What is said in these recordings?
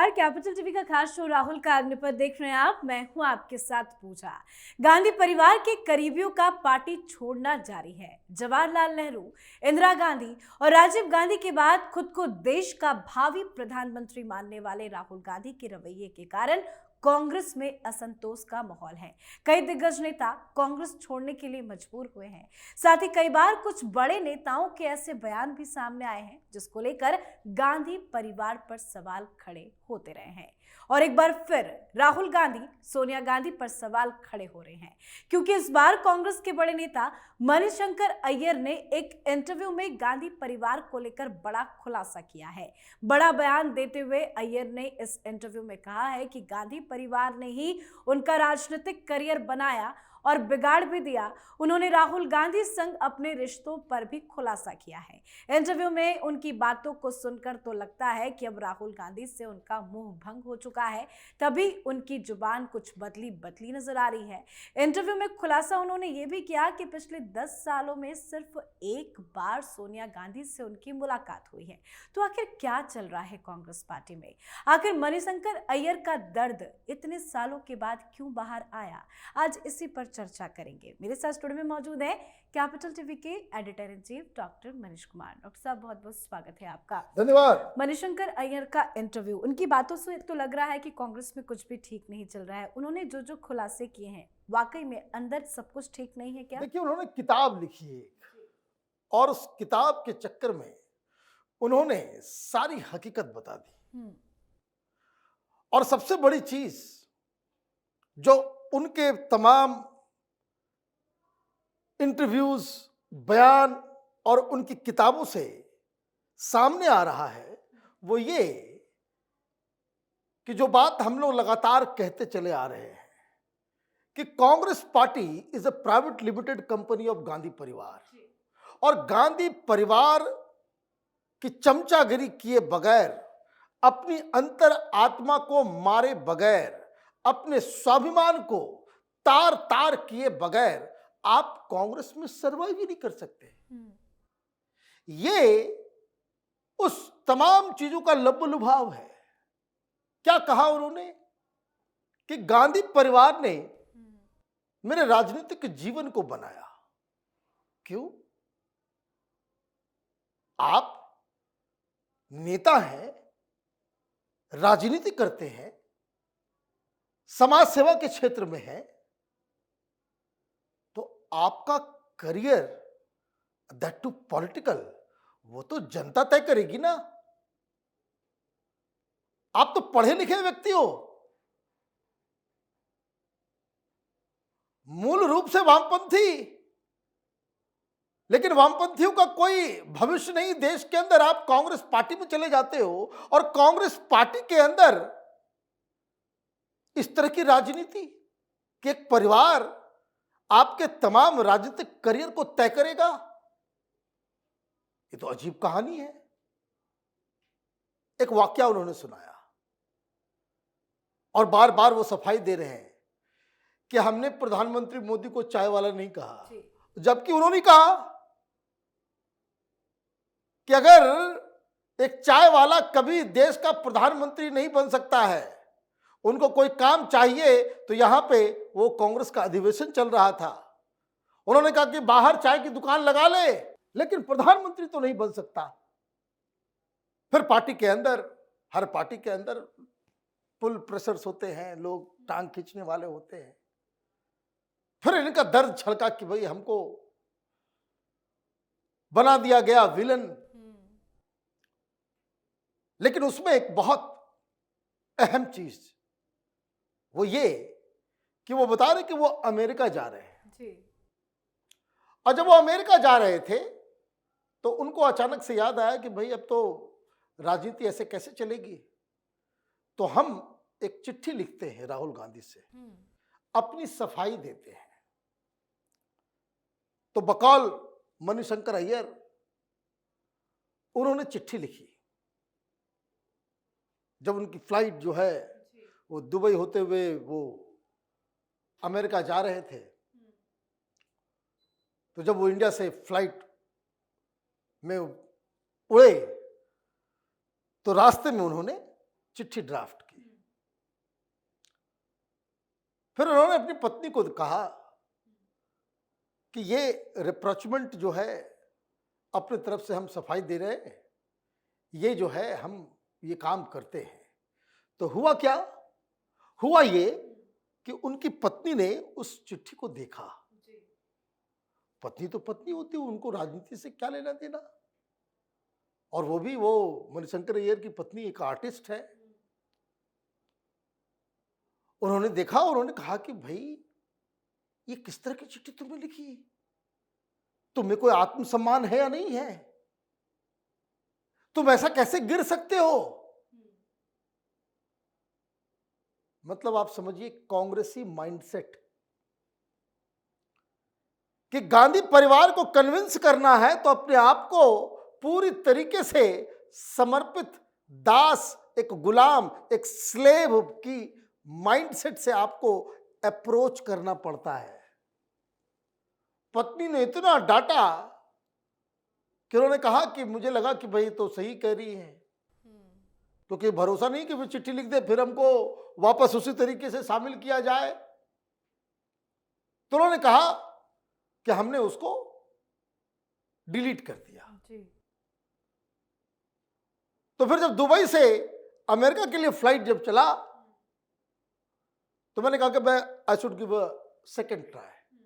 नमस्कार। Capital TV का खास शो राहुल का अग्निपथ देख रहे हैं आप। मैं हूं आपके साथ पूजा। गांधी परिवार के करीबियों का पार्टी छोड़ना जारी है। जवाहरलाल नेहरू, इंदिरा गांधी और राजीव गांधी के बाद खुद को देश का भावी प्रधानमंत्री मानने वाले राहुल गांधी के रवैये के कारण कांग्रेस में असंतोष का माहौल है। कई दिग्गज नेता कांग्रेस छोड़ने के लिए मजबूर हुए हैं। साथ ही कई बार कुछ बड़े नेताओं के ऐसे बयान भी सामने आए हैं जिसको लेकर गांधी परिवार पर सवाल खड़े होते रहे हैं। और एक बार फिर राहुल गांधी, सोनिया गांधी पर सवाल खड़े हो रहे हैं, क्योंकि इस बार कांग्रेस के बड़े नेता मणिशंकर अय्यर ने एक इंटरव्यू में गांधी परिवार को लेकर बड़ा खुलासा किया है। बड़ा बयान देते हुए अय्यर ने इस इंटरव्यू में कहा है कि गांधी परिवार ने ही उनका राजनीतिक करियर बनाया और बिगाड़ भी दिया। उन्होंने राहुल गांधी संग अपने रिश्तों पर भी खुलासा किया है। इंटरव्यू में उनकी बातों को सुनकर तो लगता है कि अब राहुल गांधी से उनका मुंह भंग हो चुका है, तभी उनकी जुबान कुछ बदली बदली नजर आ रही है। इंटरव्यू में खुलासा उन्होंने ये भी किया कि पिछले 10 सालों में सिर्फ एक बार सोनिया गांधी से उनकी मुलाकात हुई है। तो आखिर क्या चल रहा है कांग्रेस पार्टी में? आखिर मणिशंकर अय्यर का दर्द इतने सालों के बाद क्यों बाहर आया? आज इसी पर चर्चा करेंगे। मेरे साथ स्टूडियो में मौजूद है कैपिटल टीवी के editor in chief doctor Manish Kumar. Doctor साहब, बहुत बहुत स्वागत है आपका। धन्यवाद। मणिशंकर अय्यर का इंटरव्यू, उनकी बातों से तो लग रहा है कि कांग्रेस में कुछ भी ठीक नहीं चल रहा है। उन्होंने जो जो खुलासे किए हैं, वाकई में अंदर सब कुछ ठीक नहीं है क्या? देखिए, उन्होंने किताब लिखी है और उस किताब के चक्कर में उन्होंने सारी हकीकत बता दी। और सबसे बड़ी चीज जो उनके तमाम इंटरव्यूज, बयान और उनकी किताबों से सामने आ रहा है, वो ये कि जो बात हम लोग लगातार कहते चले आ रहे हैं कि Congress party is a private limited company of Gandhi परिवार, और गांधी परिवार की चमचागिरी किए बगैर, अपनी अंतर आत्मा को मारे बगैर, अपने स्वाभिमान को तार तार किए बगैर आप कांग्रेस में सर्वाइव ही नहीं कर सकते। ये उस तमाम चीजों का लबोलुभाव है। क्या कहा उन्होंने कि गांधी परिवार ने मेरे राजनीतिक जीवन को बनाया। क्यों? आप नेता हैं, राजनीति करते हैं, समाज सेवा के क्षेत्र में हैं, तो आपका करियर, दैट टू पॉलिटिकल, वो तो जनता तय करेगी ना। आप तो पढ़े लिखे व्यक्ति हो, मूल रूप से वामपंथी, लेकिन वामपंथियों का कोई भविष्य नहीं देश के अंदर। आप कांग्रेस पार्टी में चले जाते हो और कांग्रेस पार्टी के अंदर इस तरह की राजनीति कि एक परिवार आपके तमाम राजनीतिक करियर को तय करेगा, ये तो अजीब कहानी है। एक वाकया उन्होंने सुनाया और बार बार वो सफाई दे रहे हैं कि हमने प्रधानमंत्री मोदी को चाय वाला नहीं कहा, जबकि उन्होंने कहा कि अगर एक चाय वाला कभी देश का प्रधानमंत्री नहीं बन सकता है, उनको कोई काम चाहिए, तो यहां पे वो कांग्रेस का अधिवेशन चल रहा था, उन्होंने कहा कि बाहर चाय की दुकान लगा ले, लेकिन प्रधानमंत्री तो नहीं बन सकता। फिर पार्टी के अंदर, हर पार्टी के अंदर पुल प्रेशर्स होते हैं, लोग टांग खींचने वाले होते हैं। फिर इनका दर्द छलका कि भाई हमको बना दिया गया विलन। लेकिन उसमें एक बहुत अहम चीज वो ये कि वो बता रहे कि वो अमेरिका जा रहे हैं जी। और जब वो अमेरिका जा रहे थे तो उनको अचानक से याद आया कि भाई अब तो राजनीति ऐसे कैसे चलेगी, तो हम एक चिट्ठी लिखते हैं राहुल गांधी से, अपनी सफाई देते हैं। तो बकौल मणिशंकर अय्यर उन्होंने चिट्ठी लिखी। जब उनकी फ्लाइट जो है वो दुबई होते हुए वो अमेरिका जा रहे थे, तो जब वो इंडिया से फ्लाइट में उड़े तो रास्ते में उन्होंने चिट्ठी ड्राफ्ट की। फिर उन्होंने अपनी पत्नी को कहा कि ये रिप्रोचमेंट जो है अपनी तरफ से हम सफाई दे रहे हैं, ये जो है हम ये काम करते हैं। तो हुआ क्या? हुआ ये कि उनकी पत्नी ने उस चिट्ठी को देखा। पत्नी तो पत्नी होती है, उनको राजनीति से क्या लेना देना, और वो भी वो मणिशंकर अय्यर की पत्नी एक आर्टिस्ट है। उन्होंने देखा, उन्होंने कहा कि भाई ये किस तरह की चिट्ठी तुमने लिखी, तुम्हें कोई आत्मसम्मान है या नहीं है, तुम ऐसा कैसे गिर सकते हो। मतलब आप समझिए कांग्रेसी माइंडसेट कि गांधी परिवार को कन्विंस करना है तो अपने आप को पूरी तरीके से समर्पित दास, एक गुलाम, एक स्लेव की माइंडसेट से आपको अप्रोच करना पड़ता है। पत्नी ने इतना डांटा कि उन्होंने कहा कि मुझे लगा कि भाई तो सही कह रही है, क्योंकि भरोसा नहीं कि वो चिट्ठी लिख दे फिर हमको वापस उसी तरीके से शामिल किया जाए। तो उन्होंने कहा कि हमने उसको डिलीट कर दिया। तो फिर जब दुबई से अमेरिका के लिए फ्लाइट जब चला तो मैंने कहा कि मैं I should give a second try.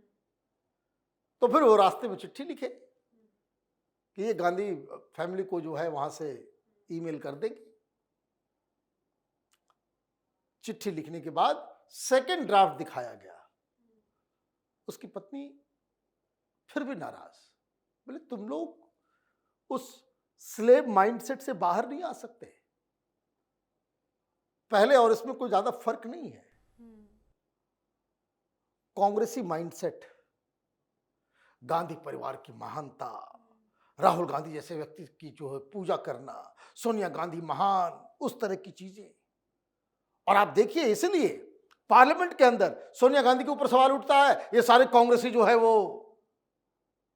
तो फिर वो रास्ते में चिट्ठी लिखे कि ये गांधी फैमिली को जो है वहां से ईमेल कर देंगे। चिट्ठी लिखने के बाद सेकेंड ड्राफ्ट दिखाया गया। उसकी पत्नी फिर भी नाराज, बोले तुम लोग उस स्लेव माइंडसेट से बाहर नहीं आ सकते, पहले और इसमें कोई ज्यादा फर्क नहीं है। कांग्रेसी माइंडसेट, गांधी परिवार की महानता, राहुल गांधी जैसे व्यक्ति की जो है पूजा करना, सोनिया गांधी महान, उस तरह की चीजें। और आप देखिए इसलिए पार्लियामेंट के अंदर सोनिया गांधी के ऊपर सवाल उठता है, ये सारे कांग्रेसी जो है वो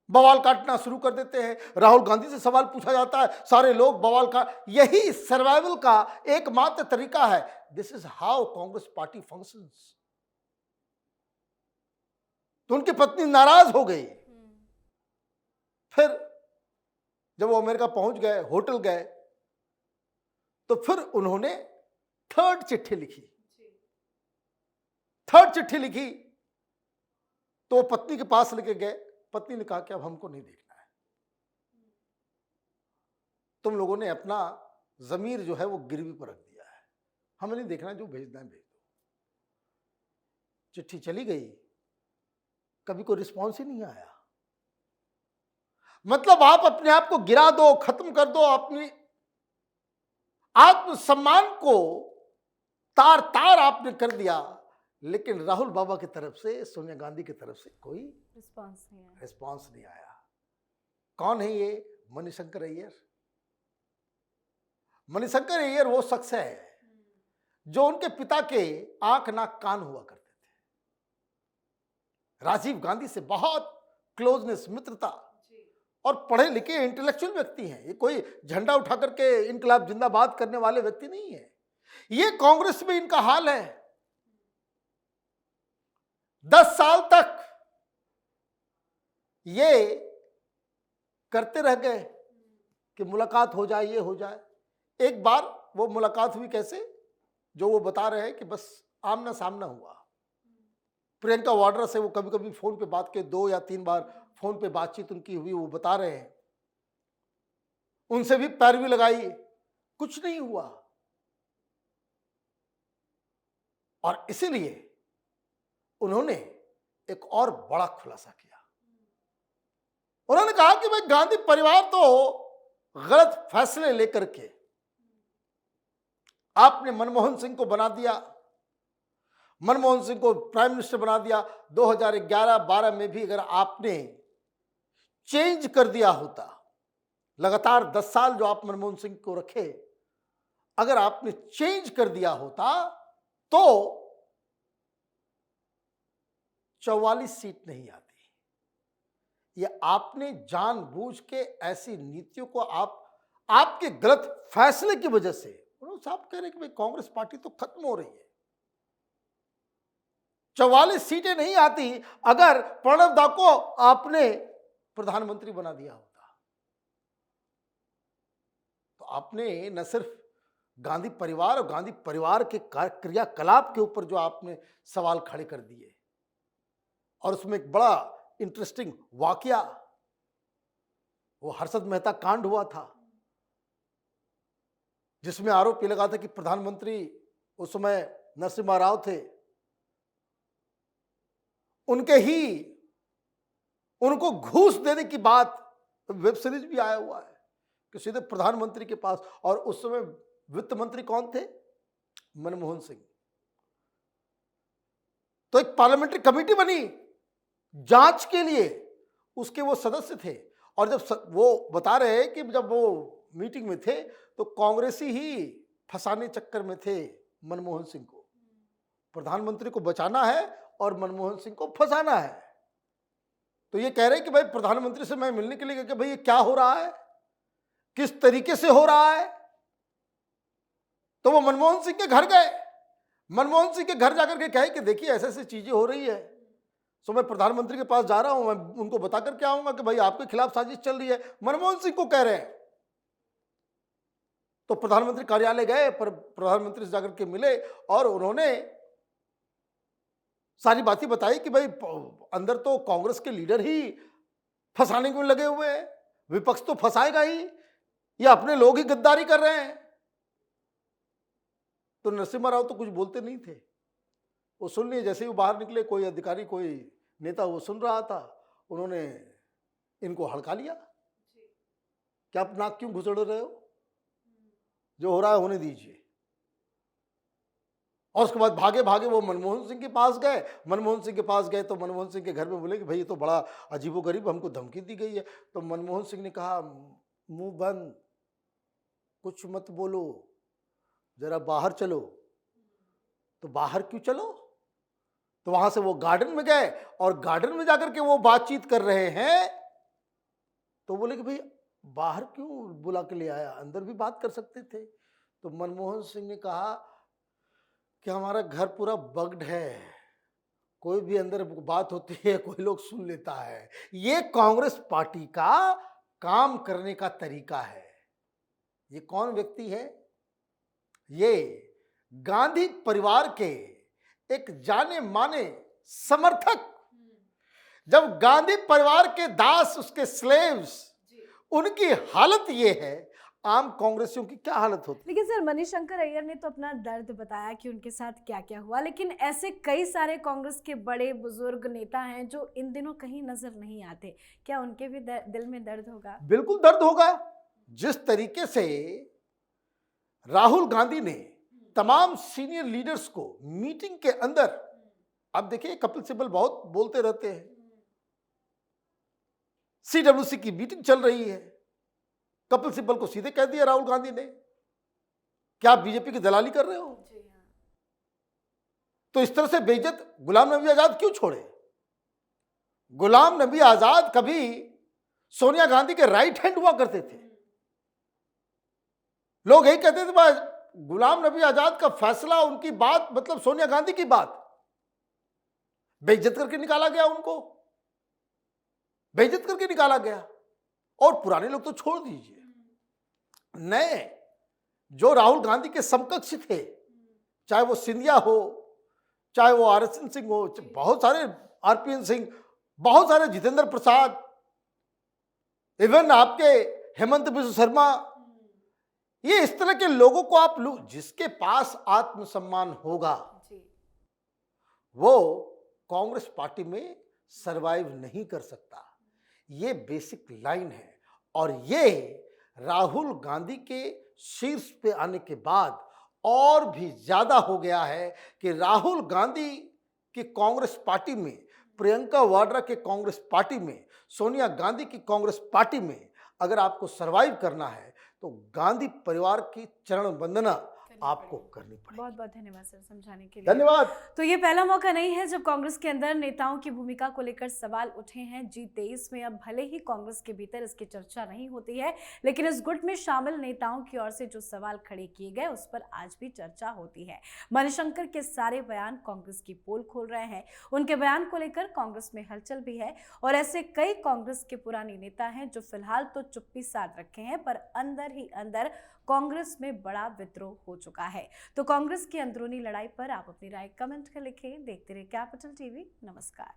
बवाल काटना शुरू कर देते हैं। राहुल गांधी से सवाल पूछा जाता है, सारे लोग बवाल का। यही सर्वाइवल का एकमात्र तरीका है। This is how Congress party functions. तो उनकी पत्नी नाराज हो गई। फिर जब वो अमेरिका पहुंच गए, होटल गए, तो फिर उन्होंने थर्ड चिट्ठी लिखी। थर्ड चिट्ठी लिखी तो वो पत्नी के पास लेके गए। पत्नी ने कहा कि अब हमको नहीं देखना है, तुम लोगों ने अपना जमीर जो है वो गिरवी पर रख दिया है, हमें नहीं देखना, जो भेजना है भेज दो। चिट्ठी चली गई, कभी कोई रिस्पॉन्स ही नहीं आया। मतलब आप अपने आप को गिरा दो, खत्म कर दो, अपनी आत्मसम्मान को तार तार आपने कर दिया, लेकिन राहुल बाबा की तरफ से, सोनिया गांधी की तरफ से कोई रिस्पॉन्स नहीं आया। कौन है ये? मणिशंकर अय्यर। मणिशंकर अय्यर वो शख्स है जो उनके पिता के आंख नाक कान हुआ करते थे। राजीव गांधी से बहुत क्लोजनेस, मित्रता, और पढ़े लिखे इंटेलेक्चुअल व्यक्ति हैं। ये कोई झंडा उठा करके इनकलाब जिंदाबाद करने वाले व्यक्ति नहीं है। ये कांग्रेस में इनका हाल है। 10 साल तक ये करते रह गए कि मुलाकात हो जाए, ये हो जाए। एक बार वो मुलाकात हुई, कैसे, जो वो बता रहे हैं कि बस आमना सामना हुआ। प्रियंका वाड्रा से वो कभी कभी फोन पे बात के 2 या 3 बार फोन पे बातचीत उनकी हुई, वो बता रहे हैं। उनसे भी पैरवी लगाई, कुछ नहीं हुआ। और इसीलिए उन्होंने एक और बड़ा खुलासा किया। उन्होंने कहा कि भाई गांधी परिवार तो गलत फैसले लेकर के आपने मनमोहन सिंह को बना दिया, मनमोहन सिंह को प्राइम मिनिस्टर बना दिया। 2011-12 में भी अगर आपने चेंज कर दिया होता, लगातार 10 साल जो आप मनमोहन सिंह को रखे, अगर आपने चेंज कर दिया होता तो 44 सीट नहीं आती। ये आपने जानबूझ के ऐसी नीतियों को, आपके गलत फैसले की वजह से, वो साहब कह रहे कि भाई कांग्रेस पार्टी तो खत्म हो रही है। 44 सीटें नहीं आती अगर प्रणब दा को आपने प्रधानमंत्री बना दिया होता। तो आपने न सिर्फ गांधी परिवार और गांधी परिवार के क्रियाकलाप के ऊपर जो आपने सवाल खड़े कर दिए, और उसमें एक बड़ा इंटरेस्टिंग वाकया वो हर्षद मेहता कांड हुआ था, जिसमें आरोप ये लगा था कि प्रधानमंत्री उस समय नरसिम्हा राव थे, उनको घूस देने की बात वेब सीरीज भी आया हुआ है कि सीधे प्रधानमंत्री के पास, और उस समय वित्त मंत्री कौन थे? मनमोहन सिंह। तो एक पार्लियामेंट्री कमेटी बनी जांच के लिए, उसके वो सदस्य थे, और जब वो बता रहे हैं कि जब वो मीटिंग में थे तो कांग्रेसी ही फंसाने चक्कर में थे मनमोहन सिंह को। प्रधानमंत्री को बचाना है और मनमोहन सिंह को फंसाना है। तो ये कह रहे हैं कि भाई प्रधानमंत्री से मैं मिलने के लिए कि भाई ये क्या हो रहा है, किस तरीके से हो रहा है। तो वो मनमोहन सिंह के घर गए, मनमोहन सिंह के घर जाकर के कहे कि देखिए ऐसे ऐसी चीजें हो रही है, तो मैं प्रधानमंत्री के पास जा रहा हूं, मैं उनको बता करके आऊंगा कि भाई आपके खिलाफ साजिश चल रही है। मनमोहन सिंह को कह रहे हैं। तो प्रधानमंत्री कार्यालय गए, पर प्रधानमंत्री से जाकर के मिले और उन्होंने सारी बातें बताई कि भाई अंदर तो कांग्रेस के लीडर ही फंसाने में लगे हुए हैं, विपक्ष तो फंसाएगा ही, ये अपने लोग ही गद्दारी कर रहे हैं। तो नरसिम्हा राव तो कुछ बोलते नहीं थे, वो सुन लिए। जैसे ही वो बाहर निकले, कोई अधिकारी कोई नेता वो सुन रहा था, उन्होंने इनको हड़का लिया। क्या आप नाक क्यों घुसड़ रहे हो, जो हो रहा है होने दीजिए। और उसके बाद भागे भागे वो मनमोहन सिंह के पास गए। मनमोहन सिंह के पास गए तो मनमोहन सिंह के घर में बोले कि भाई ये तो बड़ा अजीबोगरीब, हमको धमकी दी गई है। तो मनमोहन सिंह ने कहा मुंह बंद, कुछ मत बोलो, जरा बाहर चलो। तो बाहर क्यों चलो? तो वहां से वो गार्डन में गए, और गार्डन में जाकर के वो बातचीत कर रहे हैं। तो बोले कि भाई बाहर क्यों बुला के ले आया, अंदर भी बात कर सकते थे। तो मनमोहन सिंह ने कहा कि हमारा घर पूरा बग्ड है, कोई भी अंदर बात होती है कोई लोग सुन लेता है। ये कांग्रेस पार्टी का काम करने का तरीका है। ये कौन व्यक्ति है? ये गांधी परिवार के एक जाने माने समर्थक। जब गांधी परिवार के दास, उसके स्लेव्स, उनकी हालत ये है, आम कांग्रेसियों की क्या हालत होती। लेकिन सर, मणिशंकर अय्यर ने तो अपना दर्द बताया कि उनके साथ क्या क्या हुआ, लेकिन ऐसे कई सारे कांग्रेस के बड़े बुजुर्ग नेता हैं जो इन दिनों कहीं नजर नहीं आते। क्या उनके भी दिल में दर्द होगा? बिल्कुल दर्द होगा। जिस तरीके से राहुल गांधी ने तमाम सीनियर लीडर्स को मीटिंग के अंदर, अब देखिए कपिल सिब्बल बहुत बोलते रहते हैं, सीडब्ल्यूसी की मीटिंग चल रही है, कपिल सिब्बल को सीधे कह दिया राहुल गांधी ने, क्या आप बीजेपी की दलाली कर रहे हो? तो इस तरह से बेइज्जत गुलाम नबी आजाद क्यों छोड़े? गुलाम नबी आजाद कभी सोनिया गांधी के राइट हैंड हुआ करते थे। लोग यही कहते थे गुलाम नबी आजाद का फैसला, उनकी बात मतलब सोनिया गांधी की बात। बेइज्जत करके निकाला गया, उनको बेइज्जत करके निकाला गया। और पुराने लोग तो छोड़ दीजिए, नए जो राहुल गांधी के समकक्ष थे, चाहे वो सिंधिया हो, चाहे वो आरएसएन सिंह हो, बहुत सारे आरपीएन सिंह, बहुत सारे जितेंद्र प्रसाद, इवन आपके हेमंत बिस्व शर्मा, ये इस तरह के लोगों को आप जिसके पास आत्मसम्मान होगा वो कांग्रेस पार्टी में सरवाइव नहीं कर सकता। ये बेसिक लाइन है। और ये राहुल गांधी के शीर्ष पे आने के बाद और भी ज्यादा हो गया है कि राहुल गांधी की कांग्रेस पार्टी में, प्रियंका वाड्रा के कांग्रेस पार्टी में, सोनिया गांधी की कांग्रेस पार्टी में अगर आपको सरवाइव करना है तो गांधी परिवार की चरण वंदना आपको करनी पड़ेगी। बहुत बहुत धन्यवाद सर समझाने के लिए। धन्यवाद। तो ये पहला मौका नहीं है जब कांग्रेस के अंदर नेताओं की भूमिका को लेकर सवाल उठे हैं। G23 में अब भले ही कांग्रेस के भीतर इसकी चर्चा नहीं होती है, लेकिन इस गुट में शामिल नेताओं की ओर से जो सवाल खड़े किए गए उस पर आज भी चर्चा होती है। मणिशंकर के सारे बयान कांग्रेस की पोल खोल रहे हैं। उनके बयान को लेकर कांग्रेस में हलचल भी है और ऐसे कई कांग्रेस के पुराने नेता हैं जो फिलहाल तो चुप्पी साध रखे हैं, पर अंदर ही अंदर कांग्रेस में बड़ा विद्रोह हो चुका है। तो कांग्रेस की अंदरूनी लड़ाई पर आप अपनी राय कमेंट कर लिखें। देखते रहिए कैपिटल टीवी। नमस्कार।